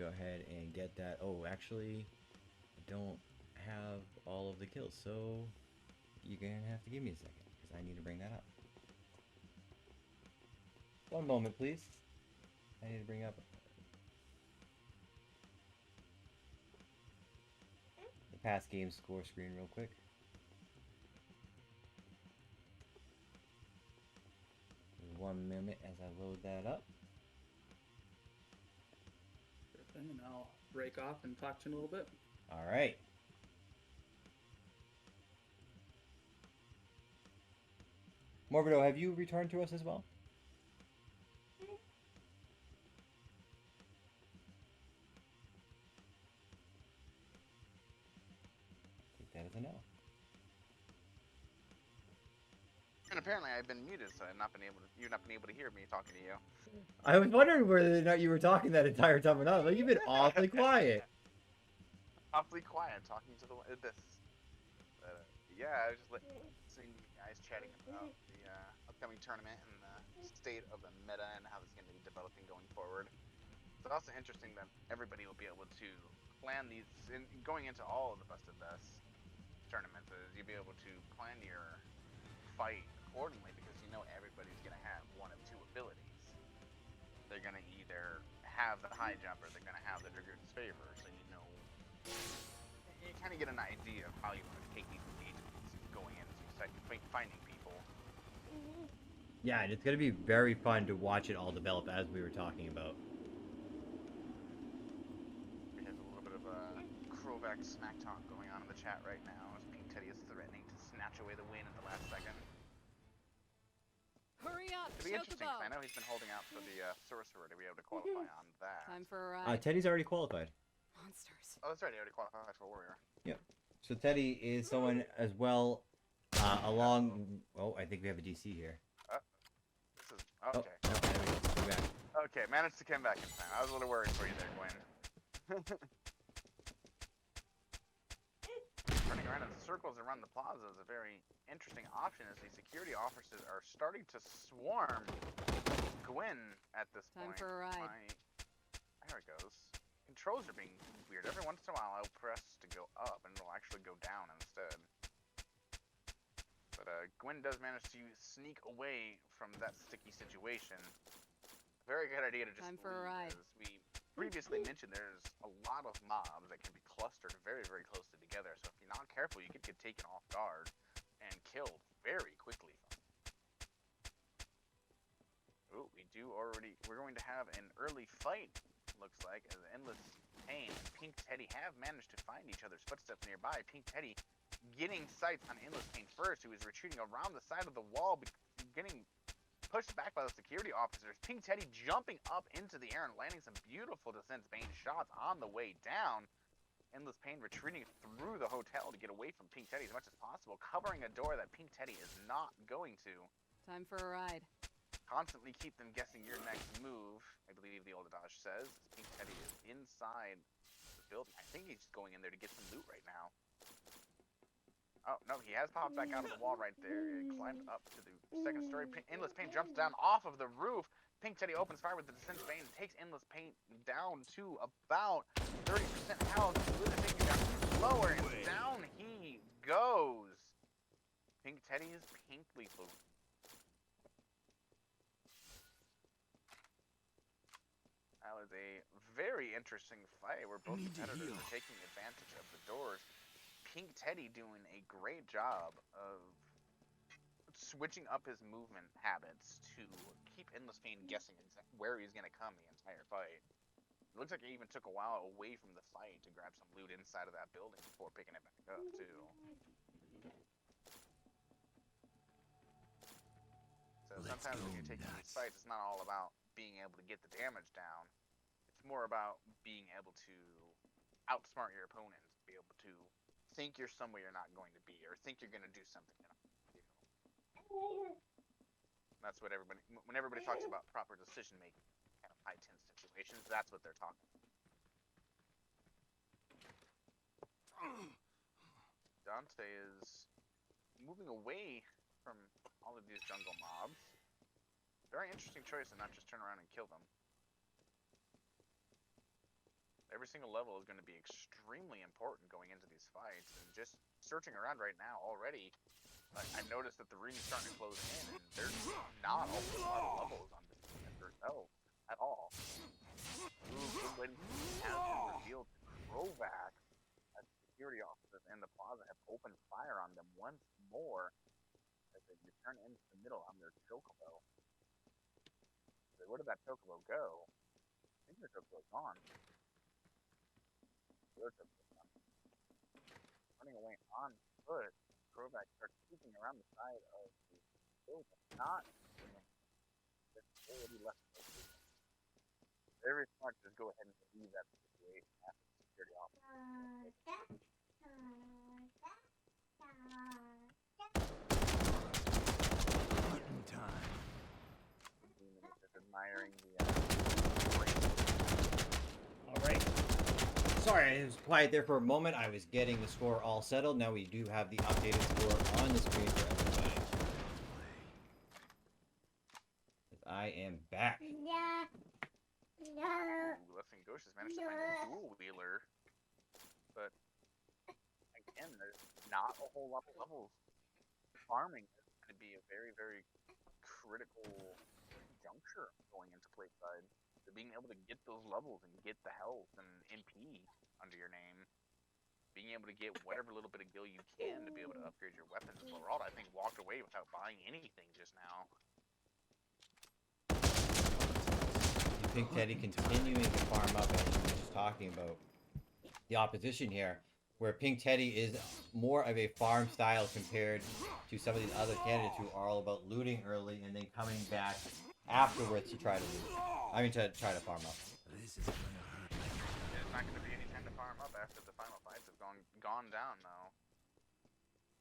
go ahead and get that. Oh, actually, I don't have all of the kills, so you're gonna have to give me a second because I need to bring that up. One moment, please. I need to bring up the past game score screen real quick. One minute as I load that up. And I'll break off and talk to you in a little bit. All right. Morbido, have you returned to us as well? Take that as a no. And apparently I've been muted, so I've not been able to. You've not been able to hear me talking to you. I was wondering whether or not you were talking that entire time or not. Like, you've been awfully quiet. Awfully quiet, talking to the this. Yeah, I was just listening to you guys chatting about the upcoming tournament and the state of the meta and how this is going to be developing going forward. It's also interesting that everybody will be able to plan these, going into all of the best of best tournaments, is you'll be able to plan your fight accordingly because you know everybody's going to have one of two abilities. They're going to either have the high jump or they're going to have the Dragoon's favor, so you know, you kind of get an idea of how you want to take these engagements going into finding people. Yeah, and it's going to be very fun to watch it all develop as we were talking about. We have a little bit of a Krovac smack talk going on in the chat right now as Pink Teddy is threatening to snatch away the win at the last second. Hurry up! It'll be interesting because I know he's been holding out for the sorcerer to be able to qualify on that. Time for a ride. Teddy's already qualified. Monsters. Oh, that's right. He already qualified for warrior. Yep. So Teddy is someone as well. Along. Oh, I think we have a DC here. This is okay. Oh, no, there we go. Go back. Okay, managed to come back in time. I was a little worried for you there, Gwen. Running around in circles around the plaza is a very interesting option as the security officers are starting to swarm Gwen at this Time point. for a ride. There it goes. Controls are being weird. Every once in a while I'll press to go up and it'll actually go down instead. But Gwen does manage to sneak away from that sticky situation. Very good idea to just Time for a ride. As we previously mentioned, there's a lot of mobs that can be clustered very, very closely together. So if you're not careful, you could get taken off guard and killed very quickly. Ooh, we're going to have an early fight, looks like, as Endless Pain and Pink Teddy have managed to find each other's footsteps nearby. Pink Teddy getting sights on Endless Pain first, who is retreating around the side of the wall, getting pushed back by the security officers. Pink Teddy jumping up into the air and landing some beautiful Descent Bane shots on the way down. Endless Pain retreating through the hotel to get away from Pink Teddy as much as possible, covering a door that Pink Teddy is not going to. Time for a ride. Constantly keep them guessing your next move, I believe the old adage says. Pink Teddy is inside the building. I think he's going in there to get some loot right now. Oh, no, he has popped back out of the wall right there. He climbed up to the second story. Endless Pain jumps down off of the roof. Pink Teddy opens fire with the Descent Bane and takes Endless Pain down to about 30% health. With it taking down lower, and down he goes. Pink Teddy is pink lethal. That was a very interesting fight where both competitors are taking advantage of the doors. Pink Teddy doing a great job of switching up his movement habits to keep Endless Pain guessing where he's going to come the entire fight. It looks like he even took a while away from the fight to grab some loot inside of that building before picking it back up, too. So sometimes when you're taking these fights, it's not all about being able to get the damage down. It's more about being able to outsmart your opponents, be able to think you're somewhere you're not going to be, or think you're going to do something you're not going to do. That's what when everybody talks about proper decision making, kind of high tense situations, that's what they're talking about. Dante is moving away from all of these jungle mobs. Very interesting choice to not just turn around and kill them. every single level is going to be extremely important going into these fights. And just searching around right now already, I noticed that the ring's starting to close in, and there's not a whole lot of levels on this herself at all. When has been revealed to Krovac as security officers in the plaza have opened fire on them once more as they return into the middle on their chocobo. So where did that chocobo go? I think their chocobo's gone. Their chocobo's gone. Running away on foot, Krovac starts peeking around the side of the building, not there's already left the building. Very smart to just go ahead and leave that situation after the security officer. Hunting time. Admiring the All right. Sorry, I was quiet there for a moment. I was getting the score all settled. Now we do have the updated score on the screen for everybody. I am back. Left and Ghost has managed to find a dual wheeler, but again, there's not a whole lot of levels. Farming is going to be a very, very critical juncture going into Plateside. So being able to get those levels and get the health and MP under your name, being able to get whatever little bit of gil you can to be able to upgrade your weapons. Floralda, I think, walked away without buying anything just now. Pink Teddy continuing to farm up, as we were just talking about the opposition here, where Pink Teddy is more of a farm style compared to some of these other candidates who are all about looting early and then coming back afterwards to try to loot. I mean, to try to farm up. This is gonna hurt. There's not going to be any time to farm up after the final fights have gone down, though.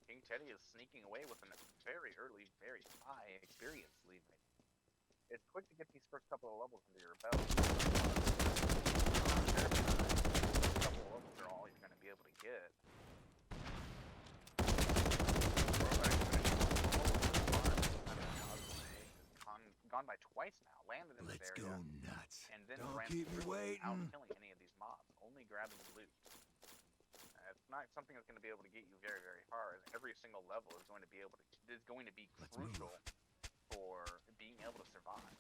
King Teddy is sneaking away with a very early, very high experience lead. It's quick to get these first couple of levels under your belt. A couple of levels are all you're going to be able to get. Gone by twice now. Landed in this Let's area. go nuts. And then Don't ran keep me through without waiting. killing any of these mobs. Only grabbing loot. It's not something that's going to be able to get you very, very far. Every single level is going to be crucial for being able to survive.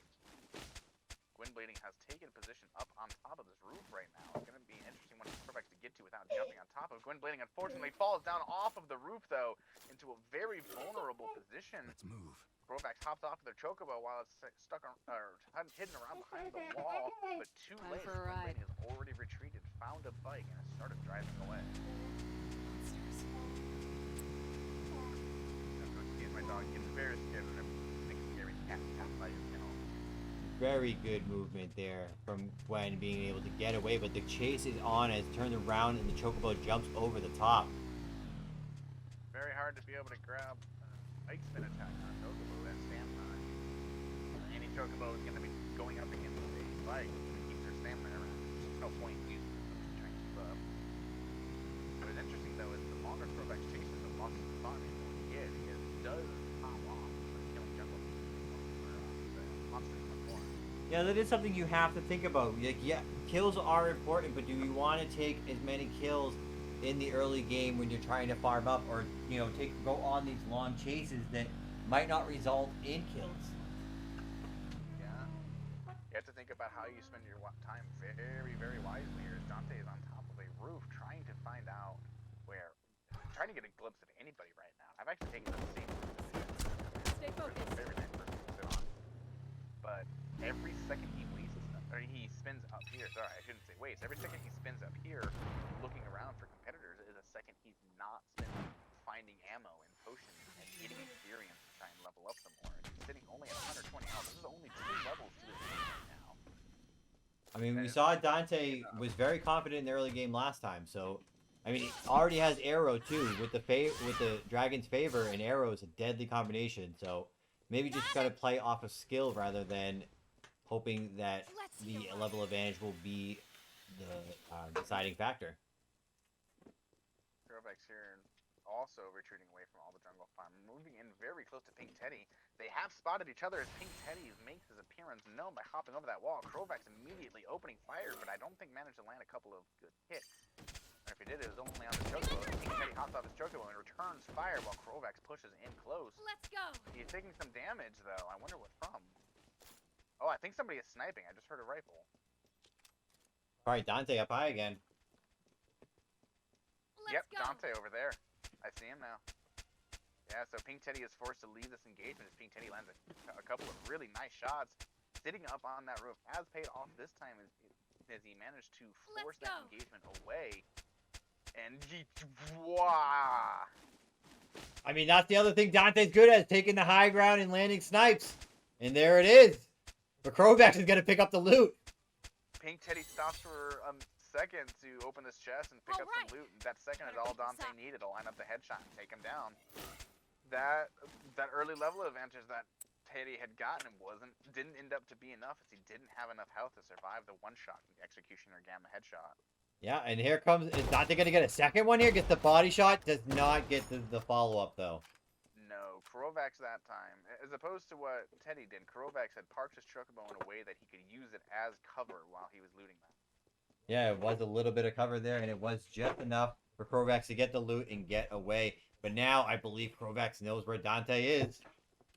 Gwynblading has taken position up on top of this roof right now. It's going to be an interesting one for Krovac to get to without jumping on top of. Gwynblading unfortunately falls down off of the roof, though, into a very vulnerable position. Let's move. Krovac hops off of their chocobo while it's stuck hidden around behind the wall, but too Time late. for a ride. Gwynblading has already retreated, found a bike, and has started driving away. My dog gets very scared whenever scary cat by your kennel. Very good movement there from Gwen being able to get away, but the chase is on as it turns around and the chocobo jumps over the top. Very hard to be able to grab bike spin attack on a chocobo that stamina. Any chocobo is going to be going up against a bike that keeps their stamina around. There's no point in using it to try and keep up. What is interesting though is the longer Krovac chases the losses of farming will get, it does pop off for killing jungle monsters in the form. Yeah, that is something you have to think about. Like, yeah, kills are important, but do you want to take as many kills in the early game when you're trying to farm up, or go on these long chases that might not result in kills? Yeah. You have to think about how you spend your time very, very wisely. Here, Dante is on top of a roof trying to find out trying to get a glimpse of anybody right now. I've actually taken the same position. Stay focused. Very nice person to sit on. But every second he spins up here. Sorry, I shouldn't say waste. Every second he spins up here, looking around for competitors, is a second he's not spending finding ammo and potions and getting experience to try and level up some more. And he's sitting only at 120 health. This is only 2 levels to his game right now. I mean, we saw Dante was very confident in the early game last time, so I mean, he already has arrow too with the Dragon's Favor, and arrow is a deadly combination. So maybe just gotta play off of skill rather than hoping that the level advantage will be the deciding factor. Krovac's here also retreating away from all the jungle farm, moving in very close to Pink Teddy. They have spotted each other as Pink Teddy makes his appearance known by hopping over that wall. Krovac's immediately opening fire, but I don't think managed to land a couple of did it was only on the chocobo. Pink Teddy hops off his chocobo and returns fire while Krovax pushes in close. Let's go. He's taking some damage though. I wonder what from. Oh, I think somebody is sniping. I just heard a rifle. Alright, Dante up high again. Let's go. Dante over there. I see him now. Yeah, so Pink Teddy is forced to leave this engagement as Pink Teddy lands a couple of really nice shots. Sitting up on that roof has paid off this time as he managed to force that engagement away. And wow. I mean, that's the other thing Dante's good at, taking the high ground and landing snipes. And there it is. But Krovax is going to pick up the loot. Pink Teddy stops for a second to open this chest and pick up some loot. And that second is all Dante needed to line up the headshot and take him down. That early level advantage that Teddy had gotten didn't end up to be enough as he didn't have enough health to survive the one shot, the executioner gamma headshot. Yeah, and here comes, is Dante going to get a second one here? Gets the body shot, does not get the follow-up though. No, Krovax that time, as opposed to what Teddy did, Krovax had parked his chocobo in a way that he could use it as cover while he was looting that. Yeah, it was a little bit of cover there, and it was just enough for Krovax to get the loot and get away. But now I believe Krovax knows where Dante is.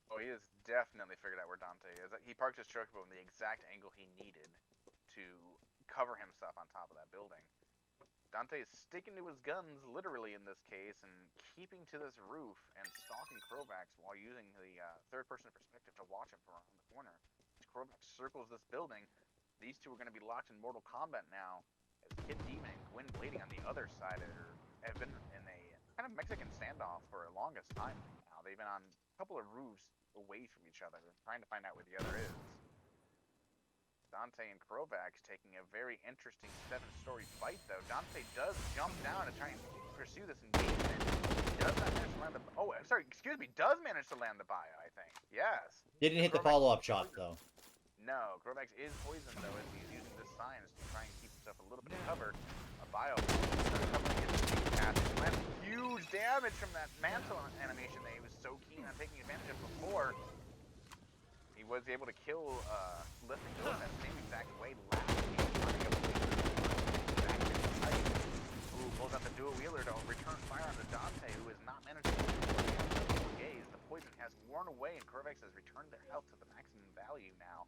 Oh, he has definitely figured out where Dante is. He parked his chocobo in the exact angle he needed to cover himself on top of that building. Dante is sticking to his guns, literally in this case, and keeping to this roof and stalking Krovax while using the third-person perspective to watch him from around the corner. As Krovax circles this building, these two are going to be locked in Mortal Kombat now, as Kid Demon and Gwyn Blading on the other side have been in a kind of Mexican standoff for the longest time now. They've been on a couple of roofs away from each other, trying to find out where the other is. Dante and Krovax taking a very interesting 7-story fight, though. Dante does jump down to try and pursue this engagement. Does not manage to land the... Oh, sorry, excuse me. Does manage to land the bio, I think. Yes. Didn't hit the follow-up shot, though. No, Krovax is poisoned, though, as he's using this science to try and keep himself a little bit of cover. A bio lands huge damage from that mantle animation that he was so keen on taking advantage of before. He was able to kill lifting those that same exact way last game. Ooh, pulls out the dual wheeler to return fire on the Dante, who has not managed to gaze. The poison has worn away, and Krovax has returned their health to the maximum value now.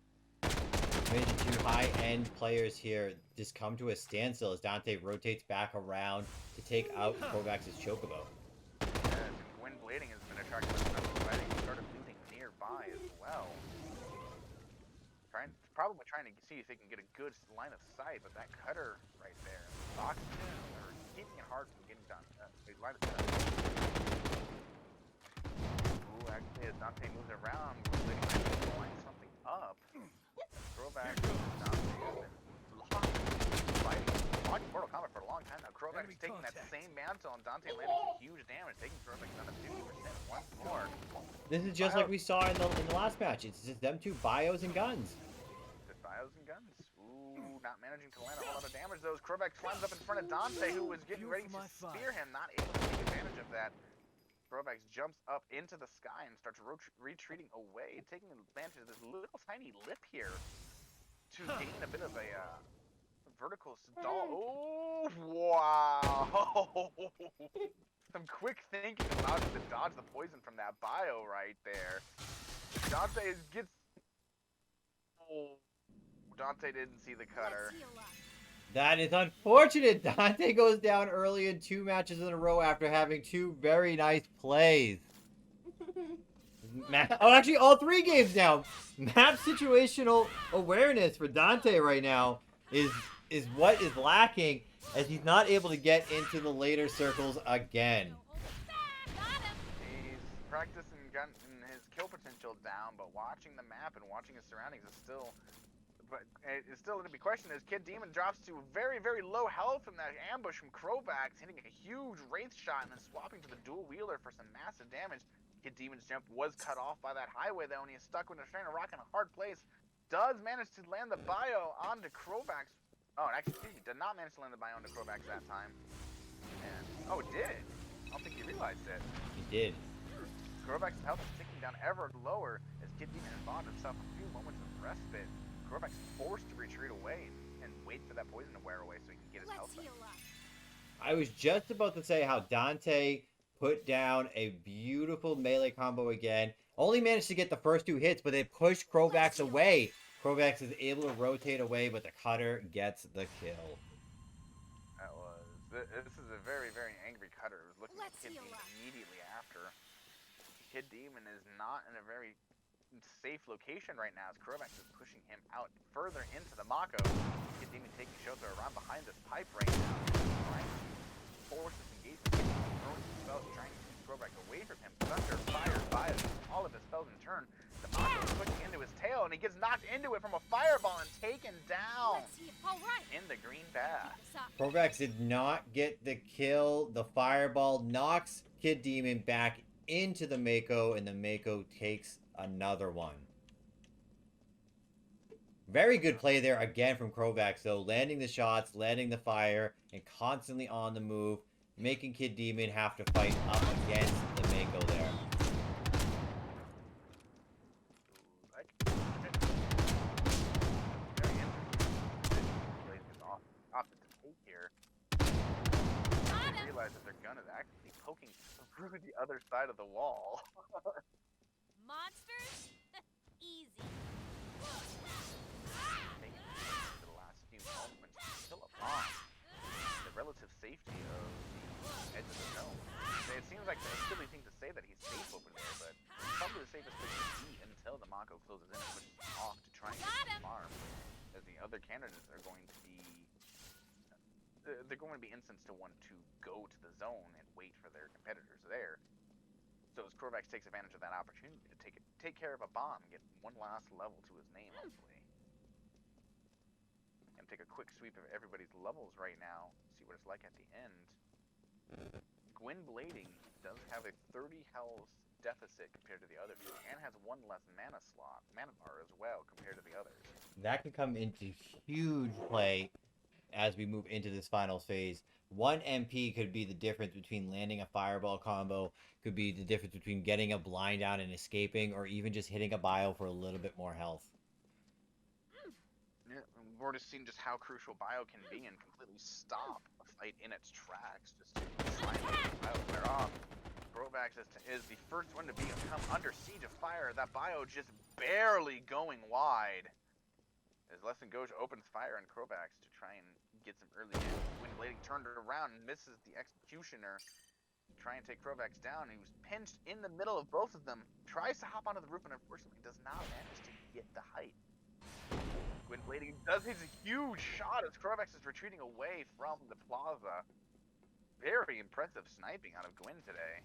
Amazing two high-end players here just come to a standstill as Dante rotates back around to take out Krovax's chocobo. Yes, and Gwyn Blading has been attracted to the fighting and started looting nearby as well. Probably trying to see if they can get a good line of sight, but that cutter right there, boxing him, or keeping it hard from getting done. Line of sight. Ooh, actually, as Dante moves around, Gwyn Blading might be line something up. Krovax and Dante have been watching Mortal Kombat for a long time now. Krovax is taking that same mantle, and Dante landing some huge damage, taking Krovax down to 50% once more. This is just like we saw in the last match. It's just them two bios and guns. Just bios and guns. Ooh, not managing to land a whole lot of damage. Those Krovax climbs up in front of Dante, who was getting ready to spear him, not able to take advantage of that. Krovax jumps up into the sky and starts retreating away, taking advantage of this little tiny lip here to gain a bit of a vertical stall. Oh, wow! Some quick thinking allowed him to dodge the poison from that bio right there. Dante gets... Oh, Dante didn't see the cutter. That is unfortunate. Dante goes down early in 2 matches in a row after having 2 very nice plays. Oh, actually, all 3 games now. Map situational awareness for Dante right now is what is lacking, as he's not able to get into the later circles again. He's practicing his kill potential down, but watching the map and watching his surroundings is still... But it's still to be questioned as Kid Demon drops to very, very low health from that ambush from Krovax, hitting a huge Wraith shot and then swapping to the dual wheeler for some massive damage. Kid Demon's jump was cut off by that highway though, and he is stuck with a train of rock in a hard place. Does manage to land the bio onto Krovax. Oh, and actually, excuse me, did not manage to land the bio onto Krovax that time. And, oh, it did. I don't think he realized it. He did. Krovax's health is ticking down ever lower as Kid Demon has bought himself a few moments of respite. Krovax forced to retreat away and wait for that poison to wear away so he can get his health back. I was just about to say how Dante put down a beautiful melee combo again. Only managed to get the first 2 hits, but they pushed Krovax away. Krovax is able to rotate away, but the cutter gets the kill. That was. This is a very, very angry cutter. It was looking at Let's Kid heal Demon up. immediately after. Kid Demon is not in a very safe location right now as Krovax is pushing him out further into the Mako. Kid Demon taking shelter around behind this pipe right now, trying to force this engagement, throwing some spells, trying to keep Krovax away from him. Thunder, fire, fire, all of his spells in turn. The Mako is pushing into his tail, and he gets knocked into it from a fireball and taken down Let's see. All right. in the green path. Krovax did not get the kill. The fireball knocks Kid Demon back into the Mako, and the Mako takes another one. Very good play there again from Krovax, though, landing the shots, landing the fire, and constantly on the move, making Kid Demon have to fight up against the Mako there. Very interesting. Blade is opted to take here. Got They him. realize that their gun is actually poking through the other side of the wall. Monsters. Easy. Taking the last few moments to kill a bomb. The relative safety of the edge of the zone. It seems like a silly thing to say that he's safe over there, but it's probably the safest place to be until the Mako closes in and pushes him off to try and get the farm. As the other candidates are going to be they're going to be instanced to want to go to the zone and wait for their competitors there. So as Krovax takes advantage of that opportunity to take care of a bomb, get one last level to his name, hopefully. And take a quick sweep of everybody's levels right now, see what it's like at the end. Gwyn Blading does have a 30 health deficit compared to the other two, and has 1 less mana bar as well compared to the others. That could come into huge play as we move into this final phase. 1 MP could be the difference between landing a fireball combo, could be the difference between getting a blind down and escaping, or even just hitting a bio for a little bit more health. Yeah, we've already seen just how crucial bio can be and completely stop a fight in its tracks, just to try and make the bio wear off. Krovax is the first one to become under siege of fire. That bio just barely going wide. As Less Than Gauche opens fire on Krovax to try and get some early hits. Wind Blading turned around and misses the Executioner. Try and take Krovax down. He was pinched in the middle of both of them. Tries to hop onto the roof and unfortunately does not manage to get the height. Wind Blading does his huge shot as Krovax is retreating away from the plaza. Very impressive sniping out of Gwyn today.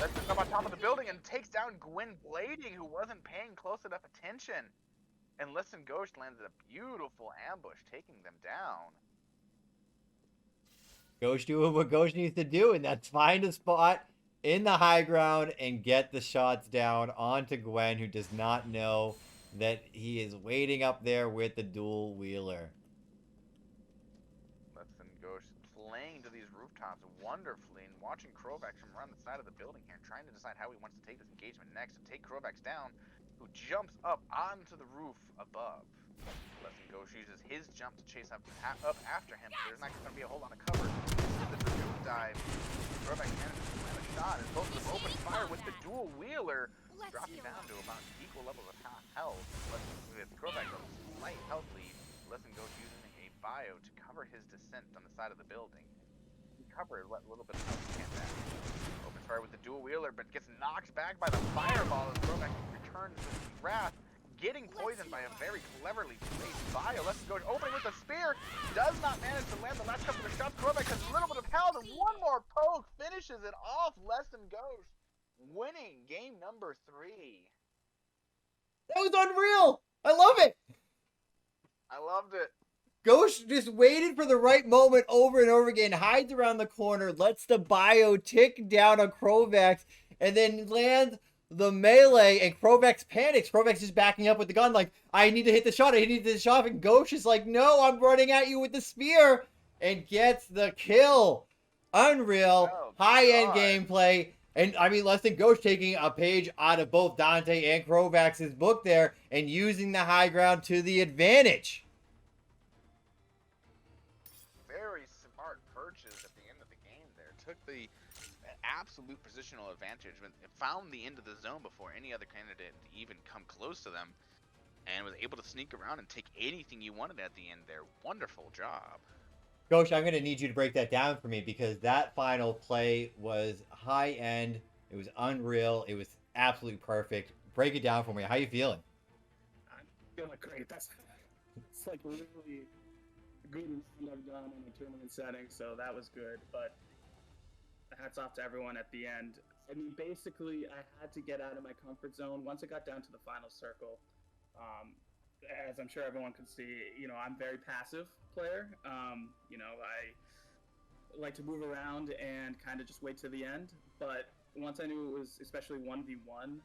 Let's up on top of the building and takes down Gwyn Blading, who wasn't paying close enough attention. And Listen Ghost lands a beautiful ambush, taking them down. Ghost doing what Ghost needs to do, and that's find a spot in the high ground and get the shots down onto Gwen, who does not know that he is waiting up there with the dual wheeler. Listen Ghost playing to these rooftops wonderfully and watching Krovax from around the side of the building here, trying to decide how he wants to take this engagement next and take Krovax down, who jumps up onto the roof above. Listen Ghost uses his jump to chase up after him, but there's not going to be a whole lot of cover. This is the Dragoon dive. Krovax manages to land a shot as both of them open fire with the dual wheeler, dropping down to about equal levels of half health. With Krovax a slight health lead, Listen Ghost using a bio to cover his descent on the side of the building. He covered what little bit of health he can back. Opens fire with the dual wheeler, but gets knocked back by the fireball as Krovax returns with the wrath, getting poisoned by a very cleverly placed bio. Listen Ghost opening with the spear, does not manage to land the last couple of shots. Krovax has a little bit of health, and one more poke finishes it off. Listen Ghost winning game number 3. That was unreal! I love it! I loved it. Ghost just waited for the right moment over and over again, hides around the corner, lets the bio tick down on Krovax, and then lands the melee, and Krovax panics. Krovax is backing up with the gun like, I need to hit the shot, I need to hit the shot, and Ghost is like, no, I'm running at you with the spear, and gets the kill. Unreal, Oh, high-end God. gameplay, and I mean, Less Than Ghost taking a page out of both Dante and Krovax's book there, and using the high ground to the advantage. absolute positional advantage. When it found the end of the zone before any other candidate even come close to them, and was able to sneak around and take anything you wanted at the end there. Wonderful job. Coach, I'm going to need you to break that down for me because that final play was high end. It was unreal. It was absolutely perfect. Break it down for me. How you feeling? I'm feeling great. It's like really good round I've done in a tournament setting, so that was good. But hats off to everyone at the end. I mean, basically, I had to get out of my comfort zone. Once it got down to the final circle, as I'm sure everyone can see, I'm a very passive player. I like to move around and kind of just wait to the end. But once I knew it was especially 1v1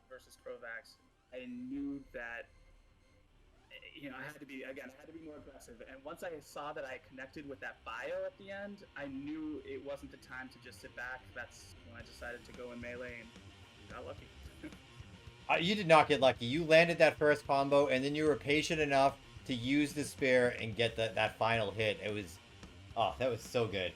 versus Krovax, I knew that I had to be more aggressive. And once I saw that I connected with that bio at the end, I knew it wasn't the time to just sit back. That's when I decided to go in melee and got lucky. You did not get lucky. You landed that first combo, and then you were patient enough to use the spear and get that final hit. It was, that was so good.